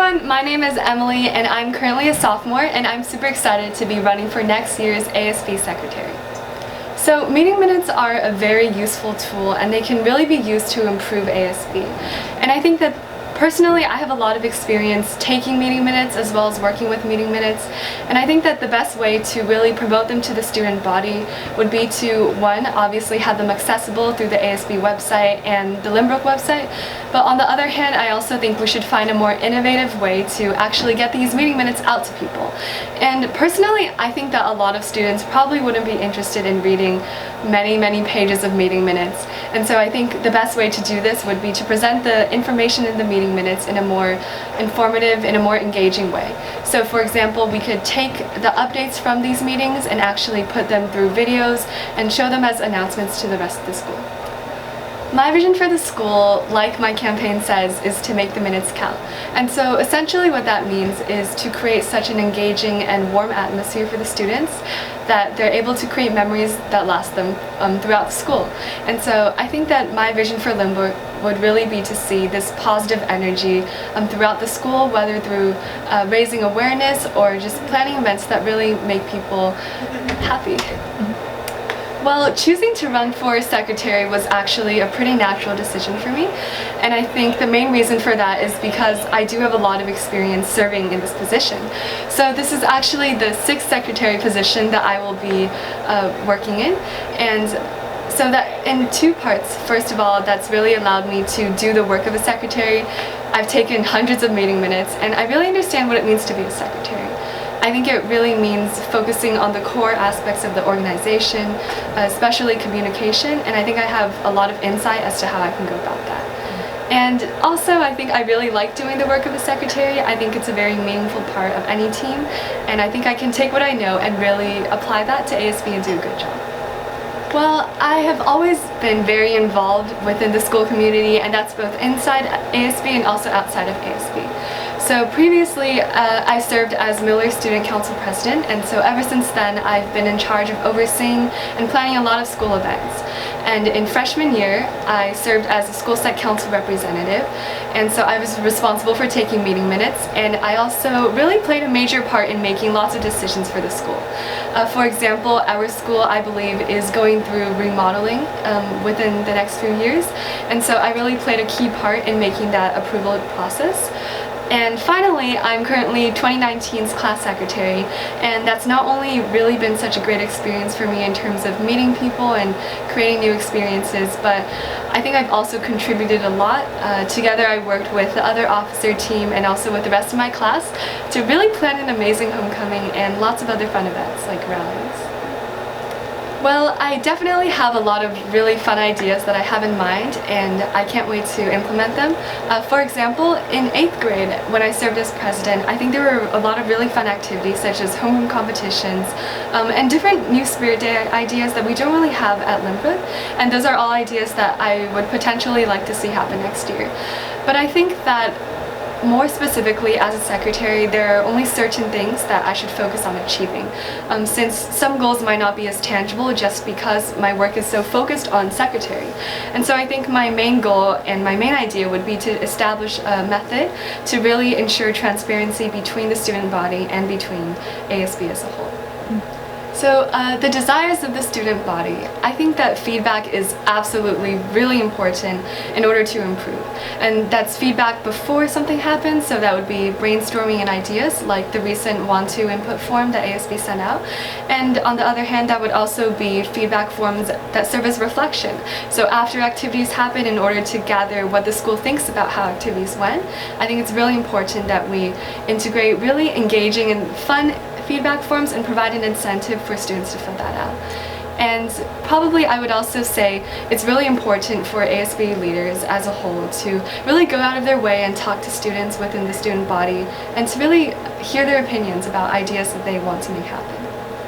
everyone, my name is Emily and I'm currently a sophomore and I'm super excited to be running for next year's ASB secretary. So meeting minutes are a very useful tool and they can really be used to improve ASB. And I think that personally, I have a lot of experience taking meeting minutes as well as working with meeting minutes, and I think that the best way to really promote them to the student body would be to, one, obviously have them accessible through the ASB website and the Limbrook website, but on the other hand, I also think we should find a more innovative way to actually get these meeting minutes out to people. And personally, I think that a lot of students probably wouldn't be interested in reading many pages of meeting minutes, and so I think the best way to do this would be to present the information in the meeting minutes in a more informative, in a more engaging way. So for example, we could take the updates from these meetings and actually put them through videos and show them as announcements to the rest of the school. My vision for the school, like my campaign says, is to make the minutes count. And so essentially what that means is to create such an engaging and warm atmosphere for the students that they're able to create memories that last them throughout the school. And so I think that my vision for Limbrook would really be to see this positive energy throughout the school, whether through raising awareness or just planning events that really make people happy. Well, choosing to run for secretary was actually a pretty natural decision for me, and I think the main reason for that is because I do have a lot of experience serving in this position. So this is actually the 6th secretary position that I will be working in, and so that in 2 parts. First of all, that's really allowed me to do the work of a secretary. I've taken hundreds of meeting minutes, and I really understand what it means to be a secretary. I think it really means focusing on the core aspects of the organization, especially communication, and I think I have a lot of insight as to how I can go about that. And also, I think I really like doing the work of a secretary. I think it's a very meaningful part of any team, and I think I can take what I know and really apply that to ASB and do a good job. Well, I have always been very involved within the school community, and that's both inside ASB and also outside of ASB. So previously, I served as Miller Student Council President, and so ever since then, I've been in charge of overseeing and planning a lot of school events. And in freshman year, I served as a school site council representative, and so I was responsible for taking meeting minutes, and I also really played a major part in making lots of decisions for the school. For example, our school, I believe, is going through remodeling within the next few years, and so I really played a key part in making that approval process. And finally, I'm currently 2019's class secretary, and that's not only really been such a great experience for me in terms of meeting people and creating new experiences, but I think I've also contributed a lot. Together I worked with the other officer team and also with the rest of my class to really plan an amazing homecoming and lots of other fun events like rallies. Well, I definitely have a lot of really fun ideas that I have in mind, and I can't wait to implement them. For example, in 8th grade, when I served as president, I think there were a lot of really fun activities such as homeroom competitions and different New Spirit Day ideas that we don't really have at Limbrook, and those are all ideas that I would potentially like to see happen next year. But I think that more specifically, as a secretary, there are only certain things that I should focus on achieving, since some goals might not be as tangible just because my work is so focused on secretary. And so I think my main goal and my main idea would be to establish a method to really ensure transparency between the student body and between ASB as a whole. So the desires of the student body, I think that feedback is absolutely really important in order to improve. And that's feedback before something happens, so that would be brainstorming and ideas like the recent Want To input form that ASB sent out. And on the other hand, that would also be feedback forms that serve as reflection. So after activities happen, in order to gather what the school thinks about how activities went, I think it's really important that we integrate really engaging and fun feedback forms and provide an incentive for students to fill that out. And probably I would also say it's really important for ASB leaders as a whole to really go out of their way and talk to students within the student body and to really hear their opinions about ideas that they want to make happen.